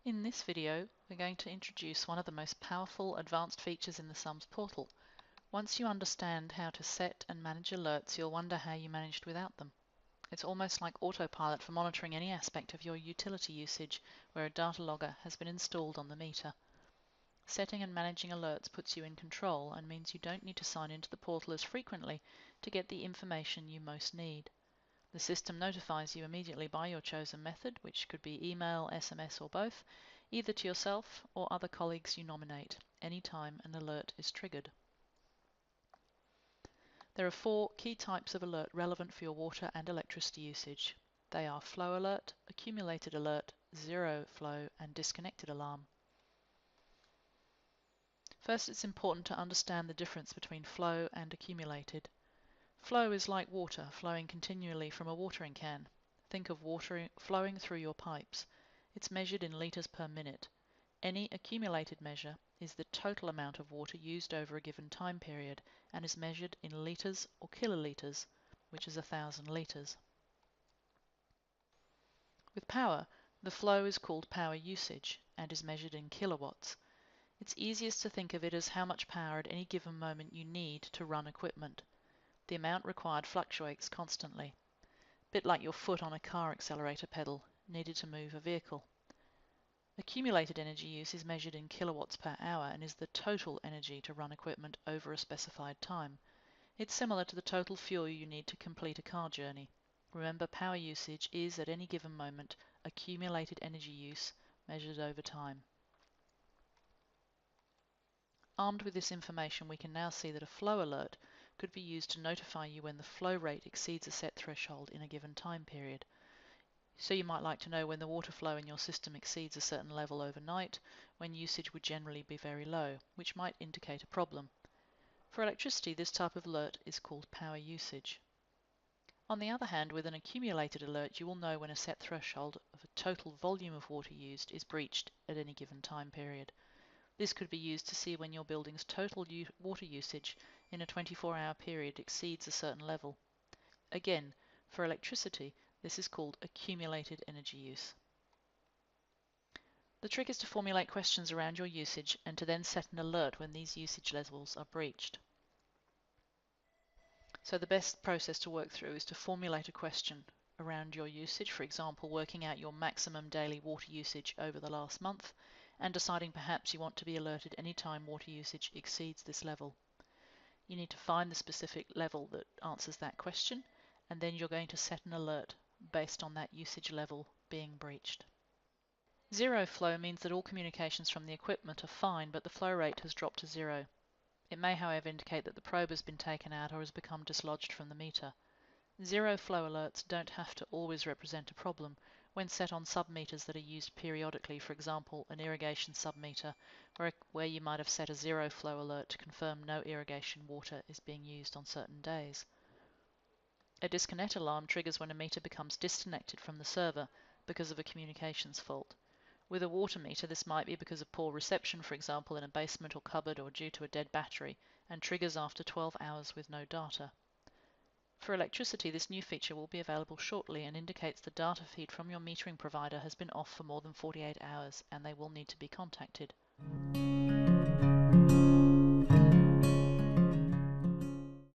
In this video, we're going to introduce one of the most powerful advanced features in the SUMS portal. Once you understand how to set and manage alerts, you'll wonder how you managed without them. It's almost like autopilot for monitoring any aspect of your utility usage where a data logger has been installed on the meter. Setting and managing alerts puts you in control and means you don't need to sign into the portal as frequently to get the information you most need. The system notifies you immediately by your chosen method, which could be email, SMS, or both, either to yourself or other colleagues you nominate, anytime an alert is triggered. There are 4 key types of alert relevant for your water and electricity usage. They are flow alert, accumulated alert, zero flow, and disconnected alarm. First, it's important to understand the difference between flow and accumulated. Flow is like water flowing continually from a watering can. Think of water flowing through your pipes. It's measured in litres per minute. Any accumulated measure is the total amount of water used over a given time period and is measured in litres or kilolitres, which is 1,000 litres. With power, the flow is called power usage and is measured in kilowatts. It's easiest to think of it as how much power at any given moment you need to run equipment. The amount required fluctuates constantly, a bit like your foot on a car accelerator pedal needed to move a vehicle. Accumulated energy use is measured in kilowatts per hour and is the total energy to run equipment over a specified time. It's similar to the total fuel you need to complete a car journey. Remember, power usage is at any given moment accumulated energy use measured over time. Armed with this information, we can now see that a flow alert could be used to notify you when the flow rate exceeds a set threshold in a given time period. So you might like to know when the water flow in your system exceeds a certain level overnight, when usage would generally be very low, which might indicate a problem. For electricity, this type of alert is called power usage. On the other hand, with an accumulated alert, you will know when a set threshold of a total volume of water used is breached at any given time period. This could be used to see when your building's total water usage in a 24-hour period exceeds a certain level. Again, for electricity, this is called accumulated energy use. The trick is to formulate questions around your usage and to then set an alert when these usage levels are breached. So the best process to work through is to formulate a question around your usage, for example, working out your maximum daily water usage over the last month and deciding perhaps you want to be alerted anytime water usage exceeds this level. You need to find the specific level that answers that question, and then you're going to set an alert based on that usage level being breached. Zero flow means that all communications from the equipment are fine, but the flow rate has dropped to zero. It may, however, indicate that the probe has been taken out or has become dislodged from the meter. Zero flow alerts don't have to always represent a problem when set on submeters that are used periodically, for example, an irrigation submeter, where you might have set a zero flow alert to confirm no irrigation water is being used on certain days. A disconnect alarm triggers when a meter becomes disconnected from the server because of a communications fault. With a water meter, this might be because of poor reception, for example, in a basement or cupboard, or due to a dead battery, and triggers after 12 hours with no data. For electricity, this new feature will be available shortly and indicates the data feed from your metering provider has been off for more than 48 hours and they will need to be contacted.